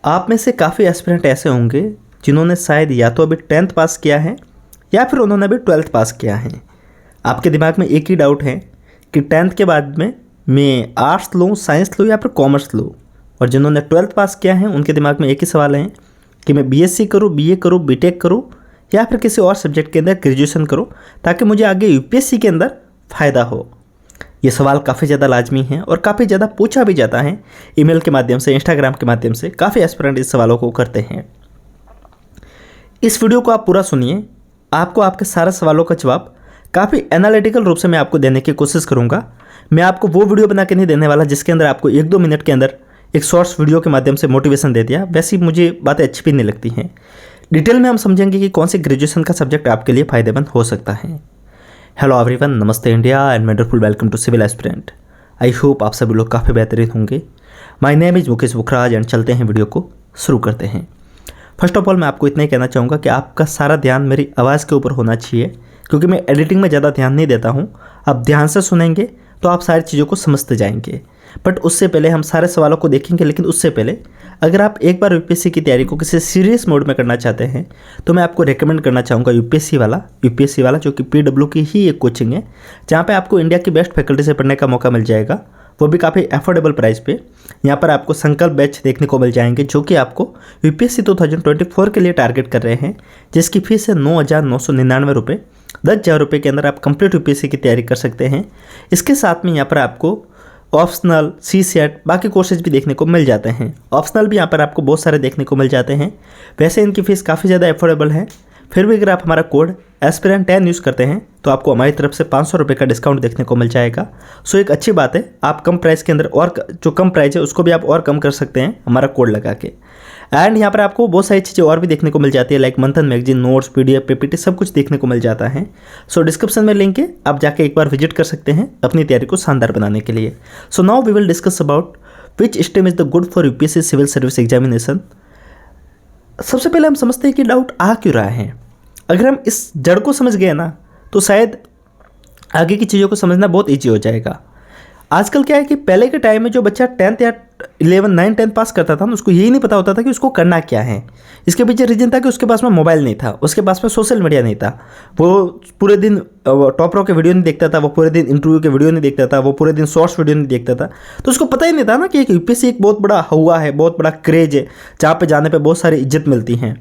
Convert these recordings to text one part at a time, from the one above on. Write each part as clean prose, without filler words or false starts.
आप में से काफ़ी एस्पिरेंट ऐसे होंगे जिन्होंने शायद या तो अभी 10th पास किया है या फिर उन्होंने अभी 12th पास किया है। आपके दिमाग में एक ही डाउट है कि 10th के बाद में मैं आर्ट्स लूँ, साइंस लूँ या फिर कॉमर्स लूँ। और जिन्होंने 12th पास किया है उनके दिमाग में एक ही सवाल है कि मैं बीएससी करूँ, बीए करूँ, बीटेक करूँ या फिर किसी और सब्जेक्ट के अंदर ग्रेजुएशन करूँ ताकि मुझे आगे यूपीएससी के अंदर फ़ायदा हो। ये सवाल काफ़ी ज़्यादा लाजमी है और काफ़ी ज़्यादा पूछा भी जाता है। ईमेल के माध्यम से, इंस्टाग्राम के माध्यम से काफ़ी एस्पिरेंट इस सवालों को करते हैं। इस वीडियो को आप पूरा सुनिए, आपको आपके सारे सवालों का जवाब काफ़ी एनालिटिकल रूप से मैं आपको देने की कोशिश करूँगा। मैं आपको वो वीडियो बना के नहीं देने वाला जिसके अंदर आपको 1-2 मिनट के अंदर एक शॉर्ट्स वीडियो के माध्यम से मोटिवेशन दे दिया। वैसी मुझे बातें अच्छी भी नहीं लगती हैं। डिटेल में हम समझेंगे कि कौन से ग्रेजुएशन का सब्जेक्ट आपके लिए फ़ायदेमंद हो सकता है। हेलो एवरीवन, नमस्ते India and wonderful welcome to civil aspirant. I hope आप सभी लोग काफ़ी बेहतरीन होंगे। My name is Mukesh Bukhraj and चलते हैं वीडियो को शुरू करते हैं। फर्स्ट ऑफ ऑल मैं आपको इतना ही कहना चाहूँगा कि आपका सारा ध्यान मेरी आवाज़ के ऊपर होना चाहिए, क्योंकि मैं एडिटिंग में ज़्यादा ध्यान नहीं देता हूँ। आप ध्यान से सुनेंगे तो आप सारी चीज़ों को समझते जाएंगे। बट उससे पहले हम सारे सवालों को देखेंगे, लेकिन उससे पहले अगर आप एक बार यूपीएससी की तैयारी को किसी सीरियस मोड में करना चाहते हैं तो मैं आपको रेकमेंड करना चाहूँगा यूपीएससी वाला जो कि पीडब्ल्यू की ही एक कोचिंग है, जहाँ पे आपको इंडिया की बेस्ट फैकल्टी से पढ़ने का मौका मिल जाएगा, वो भी काफ़ी अफोर्डेबल प्राइस पे। यहाँ पर आपको संकल्प बैच देखने को मिल जाएंगे जो कि आपको यूपीएससी 2024 के लिए टारगेट कर रहे हैं, जिसकी फीस है 9,999 रुपये। 10,000 रुपये के अंदर आप कंप्लीट यूपीएससी की तैयारी कर सकते हैं। इसके साथ में यहाँ पर आपको ऑप्शनल, सीसेट, बाकी कोर्सेज भी देखने को मिल जाते हैं। ऑप्शनल भी यहाँ पर आपको बहुत सारे देखने को मिल जाते हैं। वैसे इनकी फ़ीस काफ़ी ज़्यादा अफोर्डेबल है। फिर भी अगर आप हमारा कोड एस्पिरेंट 10 यूज़ करते हैं तो आपको हमारी तरफ से 500 रुपये का डिस्काउंट देखने को मिल जाएगा। सो एक अच्छी बात है, आप कम प्राइस के अंदर और जो कम प्राइस है उसको भी आप और कम कर सकते हैं हमारा कोड लगा के। एंड यहाँ पर आपको बहुत सारी चीज़ें और भी देखने को मिल जाती है, लाइक मंथन मैगजीन, नोट्स, पीडीएफ, पीपीटी, सब कुछ देखने को मिल जाता है। सो डिस्क्रिप्शन में लिंक है, आप जाके एक बार विजिट कर सकते हैं अपनी तैयारी को शानदार बनाने के लिए। So now we will discuss about which stream is the good for UPSC civil service examination. सबसे पहले हम समझते हैं कि डाउट आ क्यों रहा है। अगर हम इस जड़ को समझ गए ना तो शायद आगे की चीज़ों को समझना बहुत ईजी हो जाएगा। आजकल क्या है कि पहले के टाइम में जो बच्चा 10th या 11, 9, 10 पास करता था ना, उसको यही नहीं पता होता था कि उसको करना क्या है। इसके पीछे रीजन था कि उसके पास में मोबाइल नहीं था, उसके पास में सोशल मीडिया नहीं था, वो पूरे दिन टॉपरों के वीडियो नहीं देखता था, वो पूरे दिन इंटरव्यू के वीडियो नहीं देखता था, वो पूरे दिन शॉर्ट्स वीडियो नहीं देखता था। तो उसको पता ही नहीं था ना कि यूपीएससी एक बहुत बड़ा हुआ है, बहुत बड़ा क्रेज है, जहाँ पर जाने पर बहुत सारी इज्जत मिलती हैं।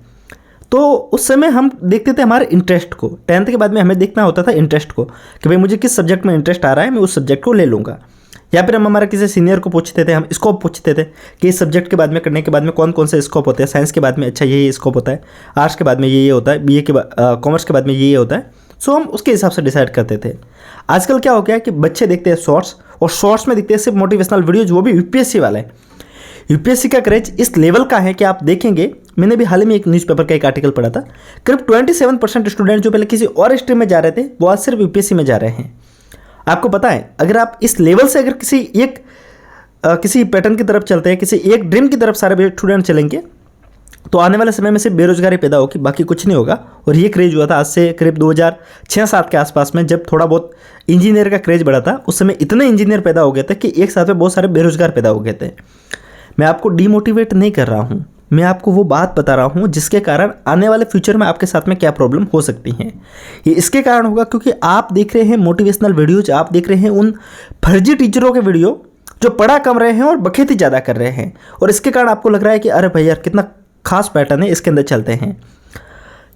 तो उस समय हम देखते थे हमारे इंटरेस्ट को। 10th के बाद में हमें देखना होता था इंटरेस्ट को कि भाई मुझे किस सब्जेक्ट में इंटरेस्ट आ रहा है, मैं उस सब्जेक्ट को ले लूँगा। या फिर हम हमारा किसी सीनियर को पूछते थे, हम स्कोप पूछते थे कि इस सब्जेक्ट के बाद में करने के बाद में कौन कौन से स्कोप होते हैं। साइंस के बाद में अच्छा ये स्कोप होता है, आर्ट्स के बाद में ये होता है, बीए के कॉमर्स के बाद में ये होता है। सो हम उसके हिसाब से डिसाइड करते थे। आजकल क्या हो गया कि बच्चे देखते हैं शॉर्ट्स, और शॉर्ट्स में दिखते हैं सिर्फ मोटिवेशनल वीडियोज, वो भी यूपीएससी वाले। यूपीएससी का क्रेज इस लेवल का है कि आप देखेंगे, मैंने भी हाल ही में एक न्यूज़पेपर का एक आर्टिकल पढ़ा था, करीब 27% स्टूडेंट जो पहले किसी और स्ट्रीम में जा रहे थे वो आज सिर्फ यूपीएससी में जा रहे हैं। आपको पता है, अगर आप इस लेवल से अगर किसी पैटर्न की तरफ चलते हैं, किसी एक ड्रीम की तरफ सारे स्टूडेंट चलेंगे, तो आने वाले समय में सिर्फ बेरोजगारी पैदा होगी, बाकी कुछ नहीं होगा। और ये क्रेज हुआ था आज से करीब 2006-7 के आसपास में, जब थोड़ा बहुत इंजीनियर का क्रेज बढ़ा था। उस समय इतने इंजीनियर पैदा हो गए थे कि एक साथ में बहुत सारे बेरोजगार पैदा हो गए थे। मैं आपको डीमोटिवेट नहीं कर रहा हूँ, मैं आपको वो बात बता रहा हूँ जिसके कारण आने वाले फ्यूचर में आपके साथ में क्या प्रॉब्लम हो सकती हैं। ये इसके कारण होगा क्योंकि आप देख रहे हैं मोटिवेशनल वीडियोज, आप देख रहे हैं उन फर्जी टीचरों के वीडियो जो पढ़ा कम रहे हैं और बखेती ज़्यादा कर रहे हैं, और इसके कारण आपको लग रहा है कि अरे भाई यार कितना खास पैटर्न है, इसके अंदर चलते हैं।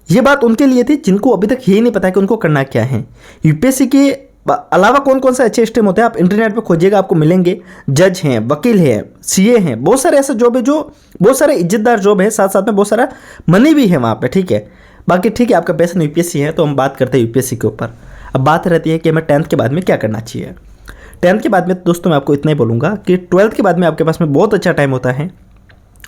ये बात उनके लिए थी जिनको अभी तक यही नहीं पता कि उनको करना क्या है। यूपीएससी के अलावा कौन कौन से अच्छे स्ट्रीम होते हैं आप इंटरनेट पे खोजिएगा, आपको मिलेंगे। जज हैं, वकील हैं, सीए हैं, बहुत सारे ऐसे जॉब है जो बहुत सारे इज्जतदार जॉब है, साथ साथ में बहुत सारा मनी भी है वहाँ पे, ठीक है। बाकी ठीक है, आपका पैशन यूपीएससी है तो हम बात करते हैं यूपीएससी के ऊपर। अब बात रहती है कि हमें 10th के बाद में क्या करना चाहिए। 10th के बाद में दोस्तों मैं आपको इतना ही बोलूँगा कि 12th के बाद में आपके पास में बहुत अच्छा टाइम होता है।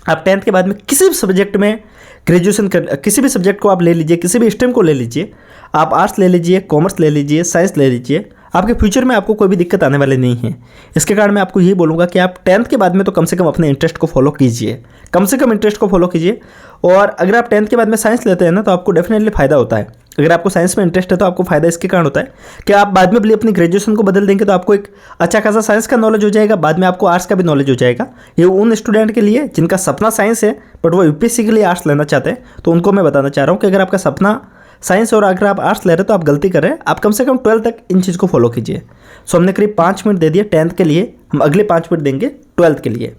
आप 10th के बाद में किसी भी सब्जेक्ट में ग्रेजुएशन किसी भी सब्जेक्ट को आप ले लीजिए, किसी भी स्ट्रीम को ले लीजिए, आप आर्ट्स ले लीजिए, कॉमर्स ले लीजिए, साइंस ले लीजिए, आपके फ्यूचर में आपको कोई भी दिक्कत आने वाली नहीं है। इसके कारण मैं आपको यही बोलूँगा कि आप 10th के बाद में तो कम से कम अपने इंटरेस्ट को फॉलो कीजिए, कम से कम इंटरेस्ट को फॉलो कीजिए। और अगर आप 10th के बाद में साइंस लेते हैं ना तो आपको डेफिनेटली फ़ायदा होता है। अगर आपको साइंस में इंटरेस्ट है तो आपको फ़ायदा इसके कारण होता है कि आप बाद में भी अपनी ग्रेजुएशन को बदल देंगे तो आपको एक अच्छा खासा साइंस का नॉलेज हो जाएगा, बाद में आपको आर्ट्स का भी नॉलेज हो जाएगा। ये उन स्टूडेंट के लिए जिनका सपना साइंस है बट वो यूपीएससी के लिए आर्ट्स लेना चाहते हैं, तो उनको मैं बताना चाह रहा हूँ कि अगर आपका सपना साइंस और अगर आप आर्ट्स ले रहे हैं तो आप गलती कर रहे हैं। आप कम से कम 12 तक इन चीज़ को फॉलो कीजिए। सो हमने करीब 5 मिनट दे दिए 10th के लिए, हम अगले 5 मिनट देंगे 12th के लिए।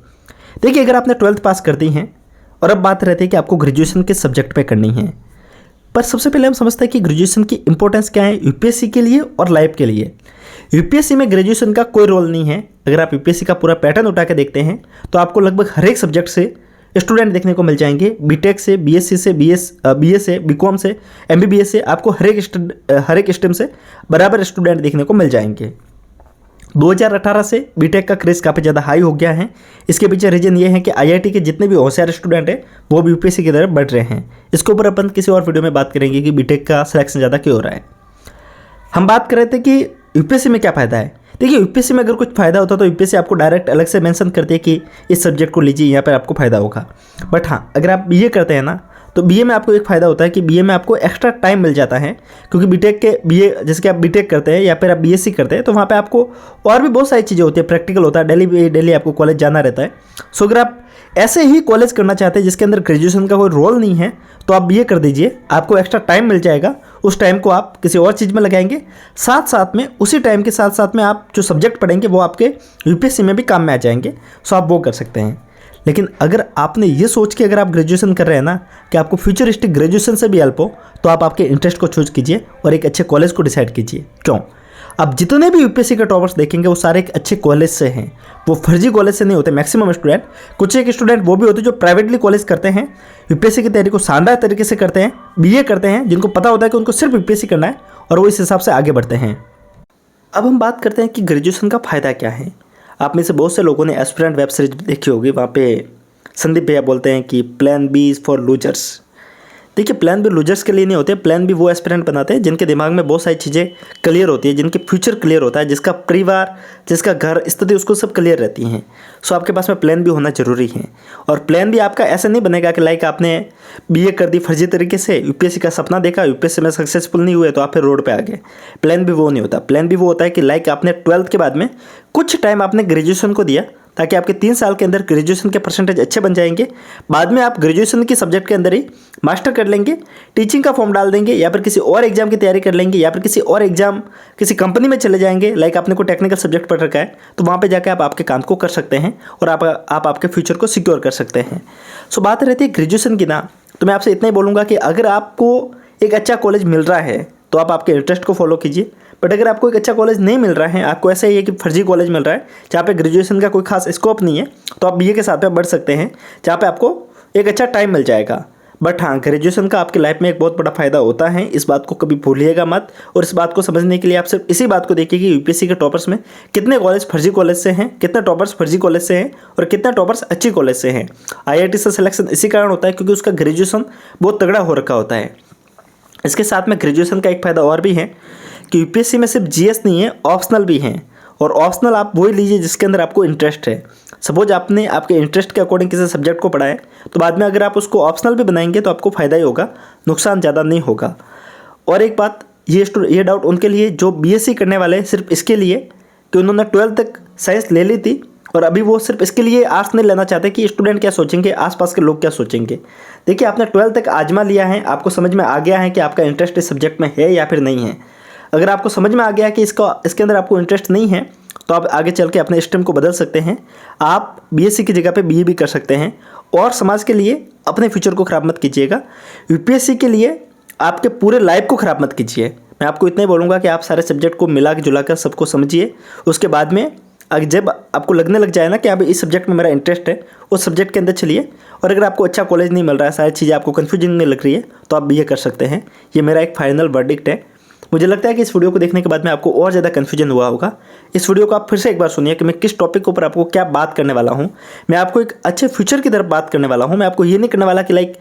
देखिए, अगर आपने 12th पास कर दी हैं और अब बात रहती है कि आपको ग्रेजुएशन किस सब्जेक्ट पे करनी है, पर सबसे पहले हम समझते हैं कि ग्रेजुएशन की इंपॉर्टेंस क्या है यूपीएससी के लिए और लाइफ के लिए। यूपीएससी में ग्रेजुएशन का कोई रोल नहीं है। अगर आप यूपीएससी का पूरा पैटर्न उठा के देखते हैं तो आपको लगभग हर एक सब्जेक्ट से स्टूडेंट देखने को मिल जाएंगे। बीटेक से, बीएससी से, बीए से, बीकॉम से, एमबीबीएस से, आपको हर एक स्ट्रीम से बराबर स्टूडेंट देखने को मिल जाएंगे। 2018 से बीटेक का क्रेज़ काफ़ी ज़्यादा हाई हो गया है। इसके पीछे रीजन ये है कि आईआईटी के जितने भी होशियार स्टूडेंट हैं वो भी यूपीएससी की तरफ बढ़ रहे हैं। इसके ऊपर अपन किसी और वीडियो में बात करेंगे कि बीटेक का सिलेक्शन ज़्यादा क्यों हो रहा है। हम बात कर रहे थे कि यूपीएससी में क्या फ़ायदा है। देखिए, यूपीएससी में अगर कुछ फ़ायदा होता तो यूपीएससी आपको डायरेक्ट अलग से मेंशन करती है कि इस सब्जेक्ट को लीजिए, यहाँ पर आपको फ़ायदा होगा। बट हाँ, अगर आप बीए करते हैं ना, तो बीए में आपको एक फ़ायदा होता है कि बीए में आपको एक्स्ट्रा टाइम मिल जाता है, क्योंकि बीटेक के बीए जैसे कि आप बीटेक करते हैं या फिर आप बीएससी करते हैं तो वहाँ पे आपको और भी बहुत सारी चीज़ें होती है, प्रैक्टिकल होता है, डेली आपको कॉलेज जाना रहता है। सो अगर आप ऐसे ही कॉलेज करना चाहते हैं जिसके अंदर ग्रेजुएशन का कोई रोल नहीं है तो आप बीए कर दीजिए, आपको एक्स्ट्रा टाइम मिल जाएगा। उस टाइम को आप किसी और चीज़ में लगाएंगे, साथ साथ में उसी टाइम के साथ साथ में आप जो सब्जेक्ट पढ़ेंगे वो आपके यूपीएससी में भी काम में आ जाएंगे। सो आप वो कर सकते हैं। लेकिन अगर आपने ये सोच के अगर आप ग्रेजुएशन कर रहे हैं ना कि आपको फ्यूचरिस्टिक ग्रेजुएशन से भी हेल्प हो, तो आप आपके इंटरेस्ट को चूज कीजिए और एक अच्छे कॉलेज को डिसाइड कीजिए। क्यों? अब जितने भी यूपीएससी के टॉपर्स देखेंगे वो सारे एक अच्छे कॉलेज से हैं, वो फर्जी कॉलेज से नहीं होते। मैक्सिमम स्टूडेंट, कुछ एक स्टूडेंट वो भी होते हैं जो प्राइवेटली कॉलेज करते हैं, यूपीएससी की तैयारी को शानदार तरीके से करते हैं, बीए करते हैं, जिनको पता होता है कि उनको सिर्फ यूपीएससी करना है और वो इस हिसाब से आगे बढ़ते हैं। अब हम बात करते हैं कि ग्रेजुएशन का फ़ायदा क्या है। आप में से बहुत से लोगों ने एस्पिरेंट वेब सीरीज देखी होगी, वहाँ पे संदीप भैया बोलते हैं कि plan B is for losers. देखिए, प्लान बी लूजर्स के लिए नहीं होते। प्लान बी वो एस्पिरेंट बनाते हैं जिनके दिमाग में बहुत सारी चीज़ें क्लियर होती है, जिनके फ्यूचर क्लियर होता है, जिसका परिवार, जिसका घर स्थिति उसको सब क्लियर रहती हैं। सो आपके पास में प्लान बी होना ज़रूरी है। और प्लान बी आपका ऐसा नहीं बनेगा कि लाइक आपने बीए कर दी फर्जी तरीके से, यूपीएससी का सपना देखा, यूपीएससी में सक्सेसफुल नहीं हुए तो आप फिर रोड पर आ गए। प्लान बी वो नहीं होता। प्लान बी वो होता है कि लाइक आपने 12th के बाद में कुछ टाइम आपने ग्रेजुएशन को दिया, ताकि आपके 3 साल के अंदर ग्रेजुएशन के परसेंटेज अच्छे बन जाएंगे। बाद में आप ग्रेजुएशन की सब्जेक्ट के अंदर ही मास्टर कर लेंगे, टीचिंग का फॉर्म डाल देंगे, या फिर किसी और एग्जाम की तैयारी कर लेंगे, या फिर किसी और एग्जाम किसी कंपनी में चले जाएंगे। लाइक आपने कोई टेक्निकल सब्जेक्ट पढ़ रखा है तो वहाँ पे जाकर आप आपके काम को कर सकते हैं और आप आपके फ्यूचर को सिक्योर कर सकते हैं। सो बात रहती है ग्रेजुएशन की ना, तो मैं आपसे इतना ही बोलूँगा कि अगर आपको एक अच्छा कॉलेज मिल रहा है तो आप आपके इंटरेस्ट को फॉलो कीजिए। बट अगर आपको एक अच्छा कॉलेज नहीं मिल रहा है, आपको ऐसा ही है कि फर्जी कॉलेज मिल रहा है जहाँ पे ग्रेजुएशन का कोई खास स्कोप नहीं है, तो आप बीए के साथ में बढ़ सकते हैं, जहाँ पे आपको एक अच्छा टाइम मिल जाएगा। बट हाँ, ग्रेजुएशन का आपकी लाइफ में एक बहुत बड़ा फायदा होता है, इस बात को कभी भूलिएगा मत। और इस बात को समझने के लिए आप सिर्फ इसी बात को देखिए कि यूपीएससी के टॉपर्स में कितने कॉलेज फर्जी कॉलेज से हैं, कितने टॉपर्स फर्जी कॉलेज से हैं और कितने टॉपर्स अच्छी कॉलेज से हैं। आईआईटी से सिलेक्शन इसी कारण होता है क्योंकि उसका ग्रेजुएशन बहुत तगड़ा हो रखा होता है। इसके साथ में ग्रेजुएशन का एक फ़ायदा और भी है कि यूपीएससी में सिर्फ जीएस नहीं है, ऑप्शनल भी हैं। और ऑप्शनल आप वही लीजिए जिसके अंदर आपको इंटरेस्ट है। सपोज आपने आपके इंटरेस्ट के अकॉर्डिंग किसी सब्जेक्ट को पढ़ा है, तो बाद में अगर आप उसको ऑप्शनल भी बनाएंगे तो आपको फ़ायदा ही होगा, नुकसान ज़्यादा नहीं होगा। और एक बात, ये डाउट उनके लिए जो बीएससी करने वाले हैं, सिर्फ इसके लिए कि उन्होंने 12th तक साइंस ले ली थी और अभी वो सिर्फ इसके लिए आर्ट्स नहीं लेना चाहते कि स्टूडेंट क्या सोचेंगे, आसपास के लोग क्या सोचेंगे। देखिए, आपने 12th तक आजमा लिया है, आपको समझ में आ गया है कि आपका इंटरेस्ट इस सब्जेक्ट में है या फिर नहीं है। अगर आपको समझ में आ गया कि इसके अंदर आपको इंटरेस्ट नहीं है, तो आप आगे चल के अपने स्ट्रीम को बदल सकते हैं। आप बीएससी की जगह पे बीए भी कर सकते हैं। और समाज के लिए अपने फ्यूचर को ख़राब मत कीजिएगा, यूपीएससी के लिए आपके पूरे लाइफ को ख़राब मत कीजिए। मैं आपको इतना ही बोलूँगा कि आप सारे सब्जेक्ट को मिला के जुला कर सबको समझिए। उसके बाद में जब आपको लगने लग जाए ना कि अब इस सब्जेक्ट में मेरा इंटरेस्ट है, उस सब्जेक्ट के अंदर चलिए। और अगर आपको अच्छा कॉलेज नहीं मिल रहा है, सारी चीज़ें आपको कन्फ्यूजन नहीं लग रही है, तो आप बीए कर सकते हैं। ये मेरा एक फाइनल वर्डिक्ट है। मुझे लगता है कि इस वीडियो को देखने के बाद में आपको और ज़्यादा कन्फ्यूजन हुआ होगा। इस वीडियो को आप फिर से एक बार सुनिए कि मैं किस टॉपिक के ऊपर आपको क्या बात करने वाला हूँ। मैं आपको एक अच्छे फ्यूचर की तरफ बात करने वाला हूँ। मैं आपको ये नहीं करने वाला कि लाइक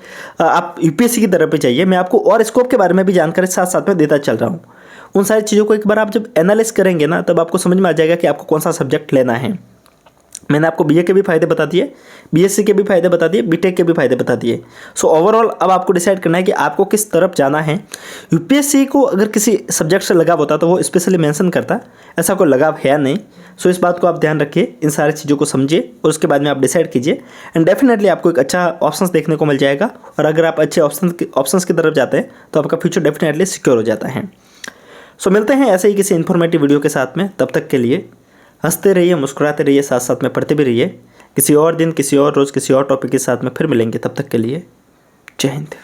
आप यूपीएससी की तरफ पे जाइए। मैं आपको और स्कोप के बारे में भी जानकारी साथ साथ में देता चल रहा हूँ। उन सारी चीज़ों को एक बार आप जब एनालाइज करेंगे ना, तब आपको समझ में आ जाएगा कि आपको कौन सा सब्जेक्ट लेना है। मैंने आपको बीए के भी फ़ायदे बता दिए, बीएससी के भी फ़ायदे बता दिए, बीटेक के भी फ़ायदे बता दिए। सो ओवरऑल अब आपको डिसाइड करना है कि आपको किस तरफ जाना है। यूपीएससी को अगर किसी सब्जेक्ट से लगाव होता तो वो स्पेशली मेंशन करता, ऐसा कोई लगाव है नहीं। सो इस बात को आप ध्यान रखिए, इन सारी चीज़ों को समझिए और उसके बाद में आप डिसाइड कीजिए एंड डेफिनेटली आपको एक अच्छा ऑप्शन देखने को मिल जाएगा। और अगर आप अच्छे ऑप्शंस की तरफ जाते हैं तो आपका फ्यूचर डेफिनेटली सिक्योर हो जाता है। सो मिलते हैं ऐसे ही किसी इन्फॉर्मेटिव वीडियो के साथ में, तब तक के लिए हंसते रहिए, मुस्कुराते रहिए, साथ साथ में पढ़ते भी रहिए। किसी और दिन, किसी और रोज़, किसी और टॉपिक के साथ में फिर मिलेंगे, तब तक के लिए जय हिंद।